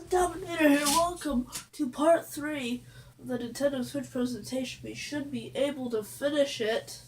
Dominator here. Welcome to part 3 of the Nintendo Switch presentation. We should be able to finish it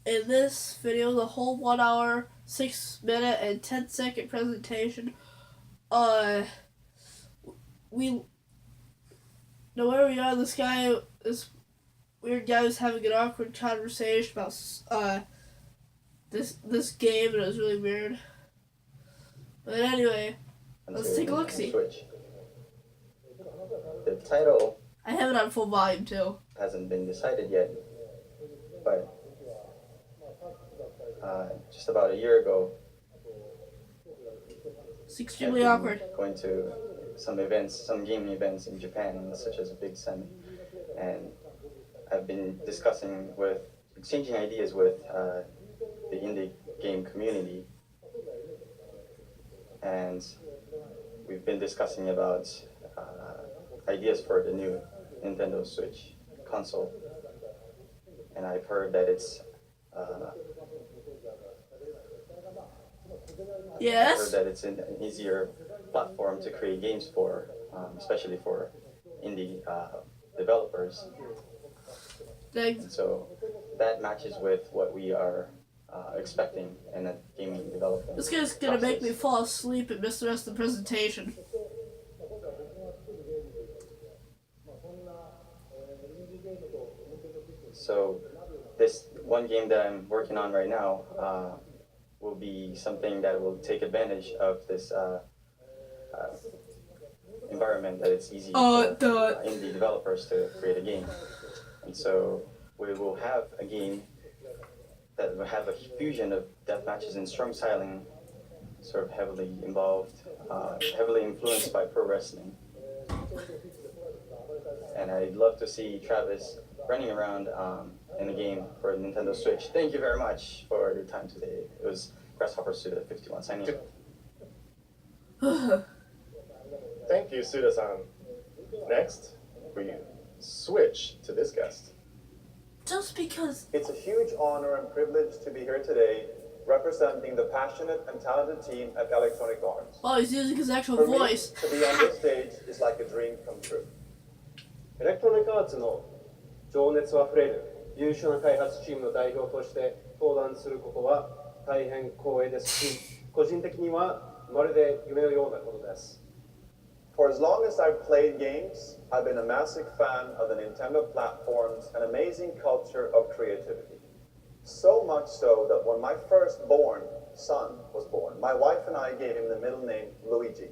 in this video, the whole 1 hour, 6 minute, and 10-second presentation. We know where we are. This weird guy was having an awkward conversation about this game, and it was really weird. But anyway, let's take a look-see. The title I have it on full volume too. hasn't been decided yet, but just about a year ago, It's extremely awkward. going to some gaming events in Japan, such as Big Sun, and I've been exchanging ideas with the indie game community, and we've been discussing about ideas for the new Nintendo Switch console, and I've heard that it's Yes? an easier platform to create games for, especially for indie developers. Thanks. And so that matches with what we are expecting in a gaming development. This guy's gonna make me fall asleep and miss the rest of the presentation. So this one game that I'm working on right now will be something that will take advantage of this environment, that it's easy for indie developers to create a game. And so we will have a game that will have a fusion of death matches and strong styling, sort of heavily involved, heavily influenced by pro wrestling. And I'd love to see Travis running around in a game for Nintendo Switch. Thank you very much for your time today. It was Grasshopper Suda 51 signing off. Thank you, Suda-san. Next, we switch to this guest. Just because. It's a huge honor and privilege to be here today representing the passionate and talented team at Electronic Arts. Oh, he's using his actual For voice. me, to be on this stage is like a dream come true. エレクトロニックアーツの情熱あふれる優秀な開発チームの代表として登壇することは大変光栄ですし、個人的にはまるで夢のようなことです。For as long as I've played games, I've been a massive fan of the Nintendo platform's an amazing culture of creativity. So much so that when my firstborn son was born, my wife and I gave him the middle name Luigi.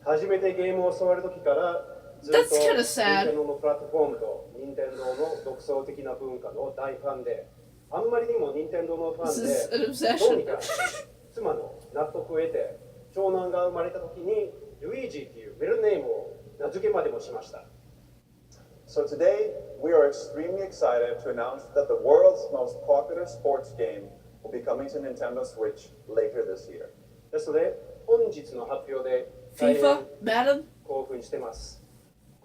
初めてゲームを触る時からずっ That's と kinda 任 sad. 天堂のプラットフォームと任天堂の独創的な文化の大ファンで、あんまりにも任天堂のファ This ン is で an どう obsession. にか妻の納得を得て長男が生まれた時にルイージっていうメルネームを名付けまでもしました。 So today, we are extremely excited to announce that the world's most popular sports game will be coming to Nintendo Switch later this year. ですので本日の発表で大変 FIFA? Madden? 興奮してます。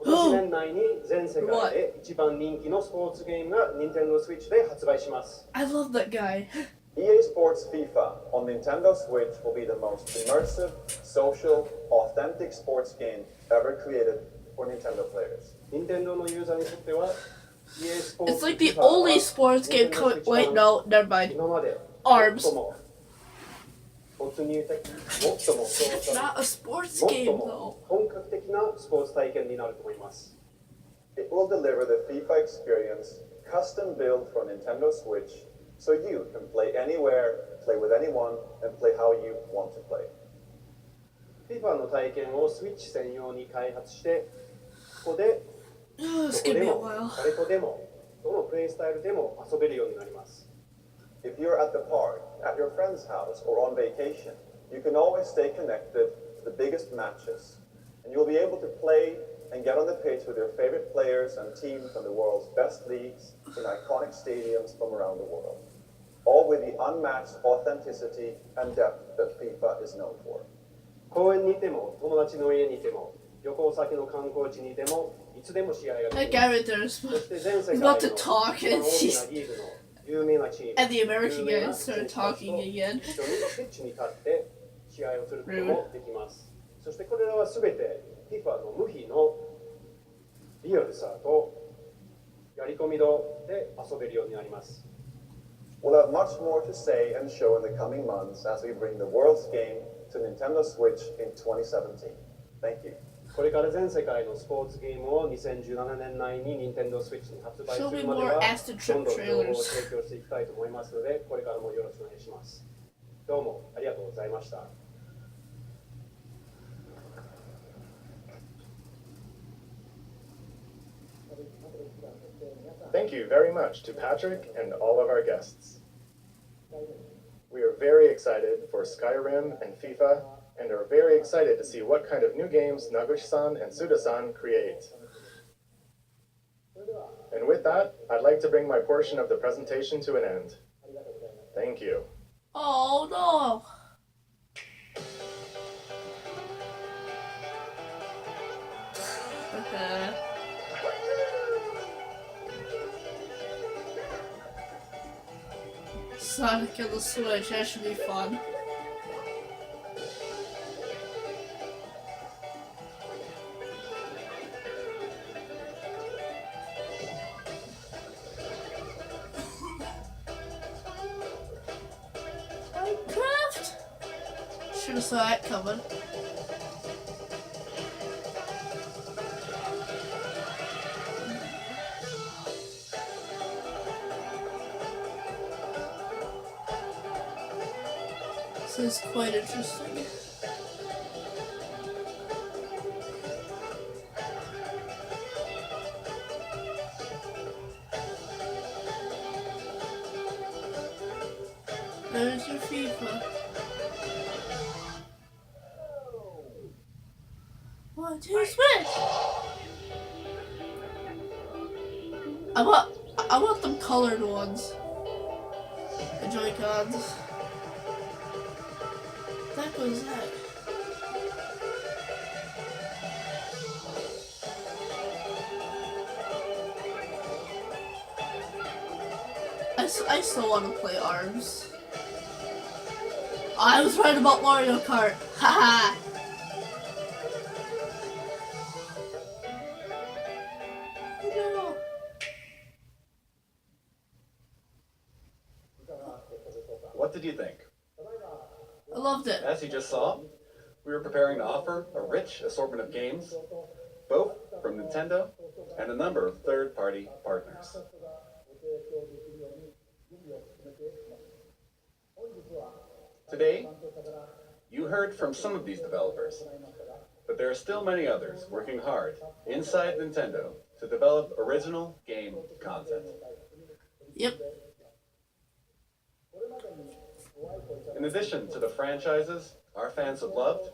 今年年内に全世界で一番人気のスポーツゲームが Nintendo Switch で発売します。 I love that guy. EA Sports FIFA on Nintendo Switch will be the most immersive, social, authentic sports game ever created for Nintendo players. 任天堂のユーザーにとっては EA スポー It's ツ like the FIFA は only sports game coming. Wait, no, never mind. 今まで Arms. 最も没入的、最も It's not a sports 最 game も though. 本格的なスポーツ体験になると思います。 It will deliver the FIFA experience custom built for Nintendo Switch so you can play anywhere, play with anyone, and play how you want to play. FIFA の体験をスイッチ専用に開発して、ここで Oh, ど it's こ gonna で be a も while. 誰とでもどのプレイスタイルでも遊べるようになります。 If you're at the park, at your friend's house, or on vacation, you can always stay connected to the biggest matches, and you'll be able to play and get on the pitch with your favorite players and teams from the world's best leagues in iconic stadiums from around the world, all with the unmatched authenticity and depth that FIFA is known for. 公園にいても友達の家にいても旅行先の観光地にいてもいつでも試合が That でき guy ます。 right there is. そして全世 He's 界 about の to talk 一番 and 大き he's なリーグの有名なチーム and the American 有名 guy な started 選手たち talking と again. 一緒にピッチに立って試合をすることもできます。そしてこれらは全て FIFA の無比のリアルさとやり込み度で遊べるようになります。We'll have much more to say and show in the coming months as we bring the world's game to Nintendo Switch in 2017. Thank you. これから全世界のスポーツゲームを2017年内に Nintendo Switch に発売するまではどんどん情報を提供していきたいと思いますので、これからもよろしくお願いします。どうもありがとうございました。Thank you very much to Patrick and all of our guests. We are very excited for Skyrim and FIFA, and are very excited to see what kind of new games Nagoshi-san and Suda-san create. And with that, I'd like to bring my portion of the presentation to an end. Thank you. Oh no! Okay. Sonic and the Switch, that should be fun. Minecraft? Should've saw that coming. This is quite interesting. There's your FIFA. 1, 2, switch! I want them colored ones. The Joy-Cons. What was that? I still want to play ARMS. I was right about Mario Kart. Haha. No. What did you think? I loved it. As you just saw, we were preparing to offer a rich assortment of games, both from Nintendo and a number of third-party partners. Today, you heard from some of these developers, but there are still many others working hard inside Nintendo to develop original game content. Yep. In addition to the franchises our fans have loved,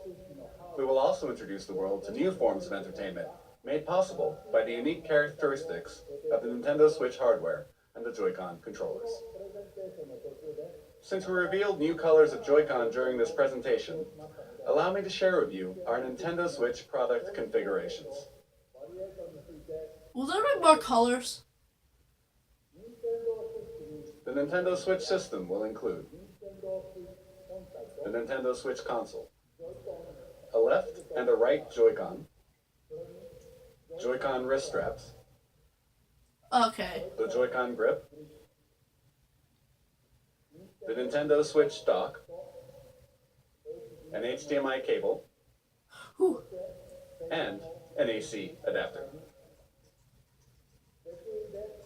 we will also introduce the world to new forms of entertainment made possible by the unique characteristics of the Nintendo Switch hardware and the Joy-Con controllers. Since we revealed new colors of Joy-Con during this presentation, allow me to share with you our Nintendo Switch product configurations. Will there be more colors? The Nintendo Switch system will include the Nintendo Switch console, a left and a right Joy-Con, Joy-Con wrist straps, Okay. the Joy-Con grip, the Nintendo Switch dock, an HDMI cable, Whew. and an AC adapter.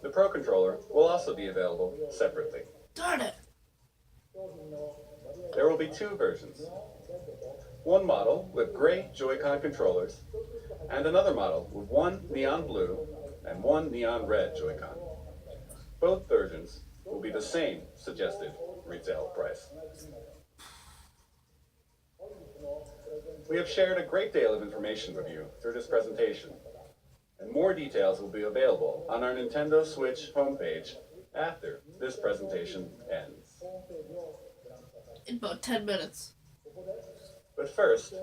The Pro Controller will also be available separately. Darn it. There will be two versions. One model with gray Joy-Con controllers, and another model with one neon blue and one neon red Joy-Con. Both versions will be the same suggested retail price. We have shared a great deal of information with you through this presentation, and more details will be available on our Nintendo Switch homepage after this presentation ends. In about 10 minutes. But first,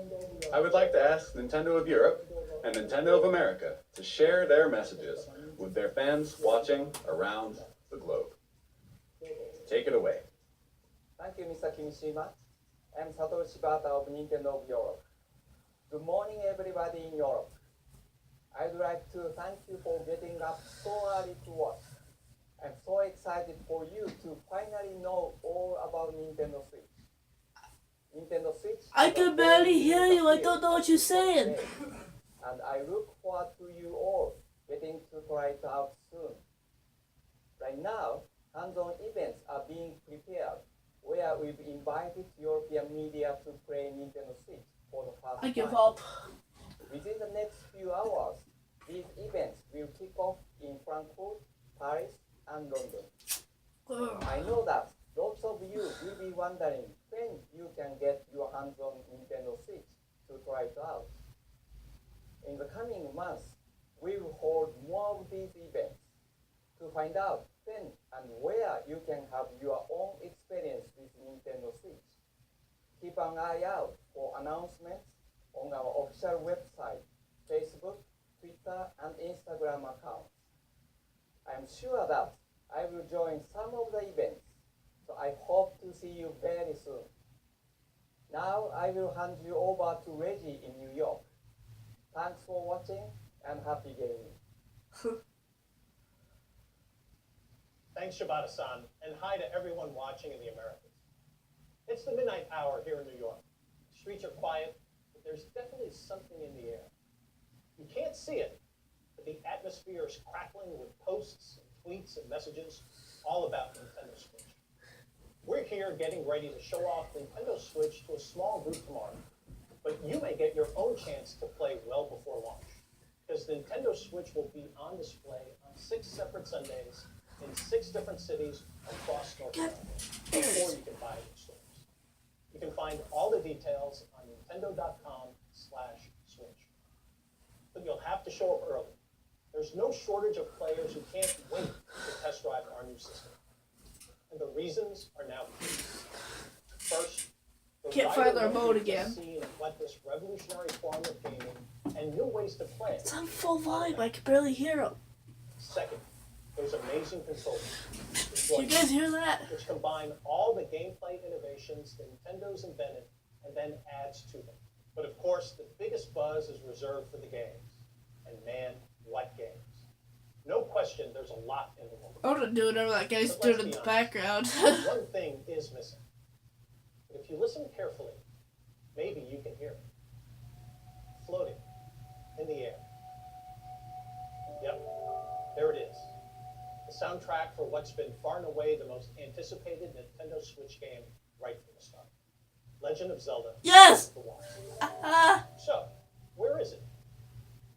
I would like to ask Nintendo of Europe and Nintendo of America to share their messages with their fans watching around the globe. Take it away. Thank you, Mr. Kimishima. I'm Satoru Shibata of Nintendo of Europe. To everybody in Europe. I'd like to thank you for getting up so early to watch. I'm so excited for you to finally know all about Nintendo Switch. Nintendo Switch. I can barely hear you. I don't know what you're saying. And I look forward to you all getting to try it out soon. Right now, hands-on events are being prepared where we've invited European media to play Nintendo Switch for the first time. I give up. Within the next few hours, these events will kick off in Frankfurt, Paris, and London. I know that lots of you will be wondering when you can get your hands on Nintendo Switch to try it out. In the coming months, we will hold more of these events. To find out when and where you can have your own experience with Nintendo Switch, keep an eye out for announcements on our official website, Facebook, Twitter, and Instagram accounts. I'm sure that I will join some of the events, so I hope to see you very soon. Now I will hand you over to Reggie in New York. Thanks for watching and happy gaming. Thanks, Shibata-san, and hi to everyone watching in the Americas. It's the midnight hour here in New York. The streets are quiet, but there's definitely something in the air. You can't see it, but the atmosphere is crackling with posts and tweets and messages all about Nintendo Switch. We're here getting ready to show off Nintendo Switch to a small group tomorrow, but you may get your own chance to play well before launch, because Nintendo Switch will be on display on 6 separate Sundays in 6 different cities across North America before you can buy it in stores. You can find all the details on nintendo.com/switch. But you'll have to show up early. There's no shortage of players who can't wait to test drive our new system. And the reasons are now clear. First, the Can't find their wider mode range again. of scene of what this revolutionary form of gaming and new ways to play. It's on full volume. I can barely hear him. Second, those amazing controllers, Do you guys hear that? which combine all the gameplay innovations that Nintendo's invented and then adds to them. But of course, the biggest buzz is reserved for the games. And man, what games. No question, there's a lot in the world. I want to do whatever that guy's But doing let's in be the honest. background. One thing is missing. But if you listen carefully, maybe you can hear it. Floating in the air. Yep, there it is. The soundtrack for what's been far and away the most anticipated Nintendo Switch game right from the start. Legend of Zelda. Yes! The Wild. Ah, So, where is it?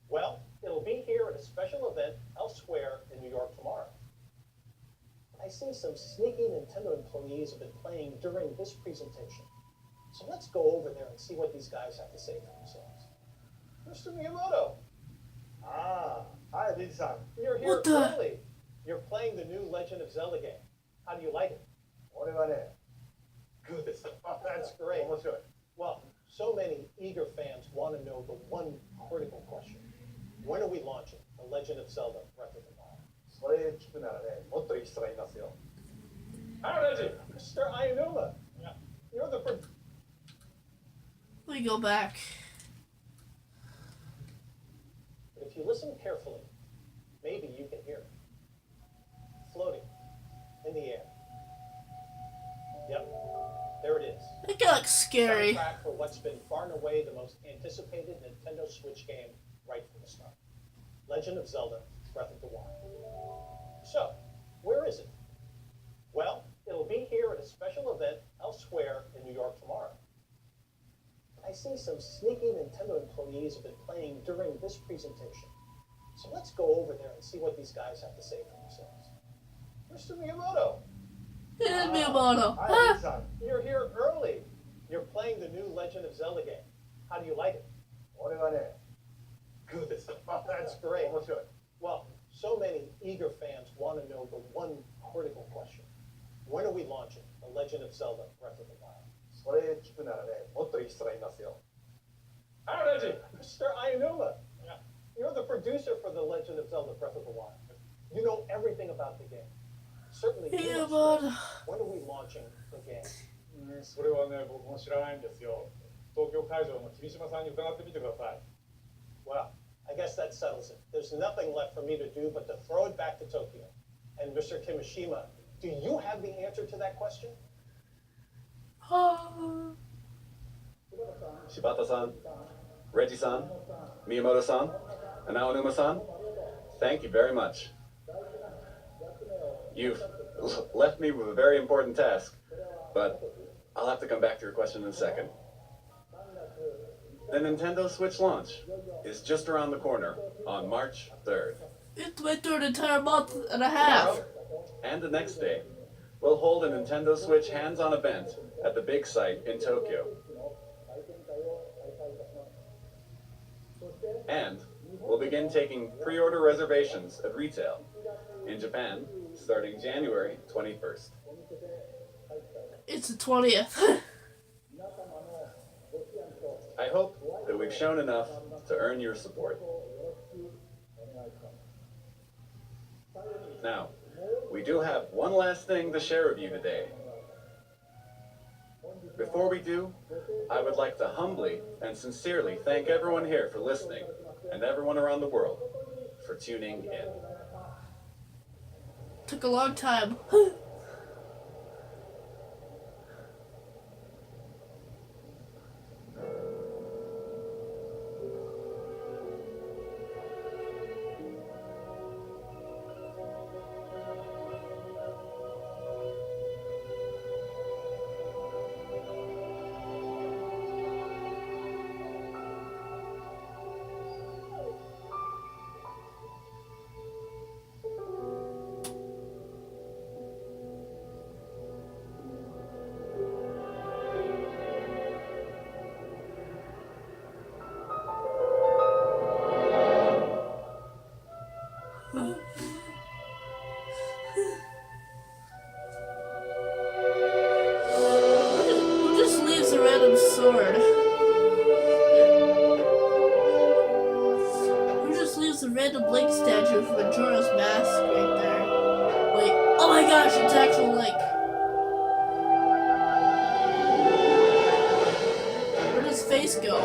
Well, it'll be here at a special event elsewhere in New York tomorrow. I see some sneaky Nintendo employees have been playing during this presentation. So let's go over there and see what these guys have to say for themselves. Mr. Miyamoto, Ah, hi, Lisa. you're here What the- early. You're playing the new Legend of Zelda game. How do you like it? 俺はね、グーです。 That's great. 面白い。 Well, so many eager fans want to know the one critical question. When are we launching The Legend of Zelda Breath of the Wild? それ聞くならね、もっといい人がいますよ。 How is it? Mr. Ayanuma. You're the let me go back. But if you listen carefully, maybe you can hear it. Floating in the air. Yep, there it is. It got like scary. Soundtrack for what's been far and away the most anticipated Nintendo Switch game right from the start. Legend of Zelda Breath of the Wild. So, where is it? Well, it'll be here at a special event elsewhere in New York tomorrow. I see some sneaky Nintendo employees have been playing during this presentation. So let's go over there and see what these guys have to say for themselves. Mr. Miyamoto, It is Miyamoto. はい、 Ah, リさん。 you're here early. You're playing the new Legend of Zelda game. How do you like it? 俺はね、グーです。 That's great. 面白い。 Well, so many eager fans want to know the one critical question. When are we launching The Legend of Zelda Breath of the Wild? それ聞くならね、もっといい人がいますよ。 How is it? Mr. Ayanuma. You're the producer for The Legend of Zelda Breath of the Wild. You know everything about the game. Certainly you must know. Miyamoto. When are we launching the game? それはね、僕も知らないんですよ。東京会場の霧島さんに伺ってみてください。Well, I guess that settles it. There's nothing left for me to do but to throw it back to Tokyo. And Mr. Kimishima, do you have the answer to that question? Shibata-san, Reggie-san, Miyamoto-san, and Aonuma-san, thank you very much. You've left me with a very important task, but I'll have to come back to your question in a second. The Nintendo Switch launch is just around the corner on March 3rd. You have to wait through an entire month and a half. And the next day, we'll hold a Nintendo Switch hands-on event at the big site in Tokyo. And we'll begin taking pre-order reservations at retail in Japan starting January 21st. It's the 20th. I hope that we've shown enough to earn your support. Now, we do have one last thing to share with you today. Before we do, I would like to humbly and sincerely thank everyone here for listening and everyone around the world for tuning in. Took a long time. Who just leaves a random sword? Who just leaves a random Link statue from Majora's Mask right there? Wait, oh my gosh, it's actual Link. Where'd his face go?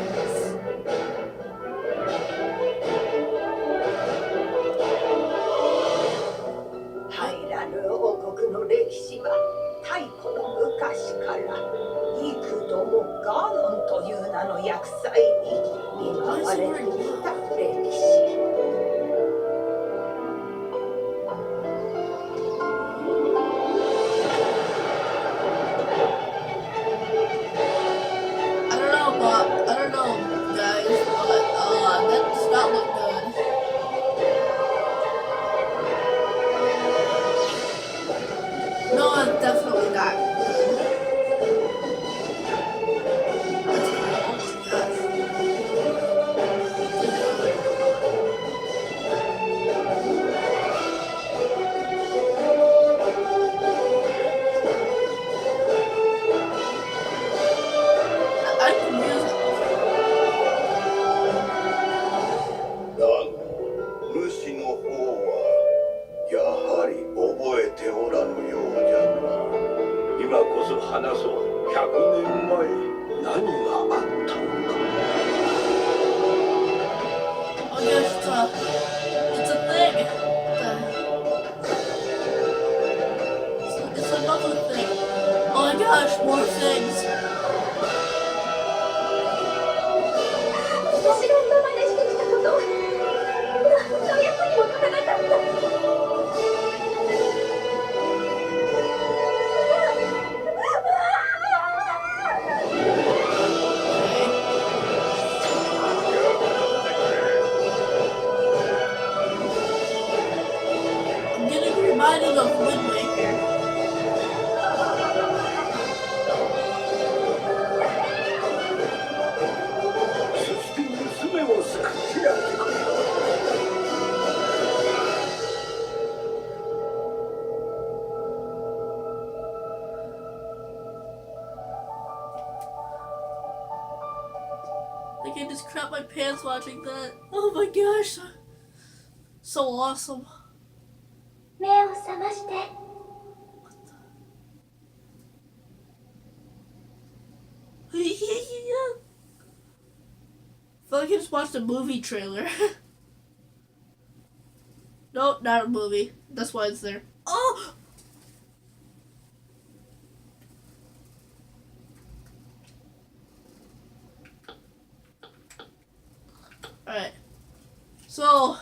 平らぬ王国の歴史は太古の昔から幾度もガノンという名の厄災に見舞われてきた歴史。I don't know, guys, but that does not look good. No, it's definitely not good. I can use it. だが主の方はやはり覚えておらぬようじゃな。今こそ話そう。100年前何があったのか。 Oh gosh, it's a thing. It's another thing. Oh my gosh, more things. 私が今までしてきたこと何の役にも立たなかった。 I'm getting reminded of Wind Waker. そして娘を救ってやってくれ。 Like I just crap my pants watching that. Oh my gosh. So awesome. 目を覚まして。 Finally. feel like I just watched a movie trailer. Nope, not a movie. That's why it's there. Oh! Alright. So,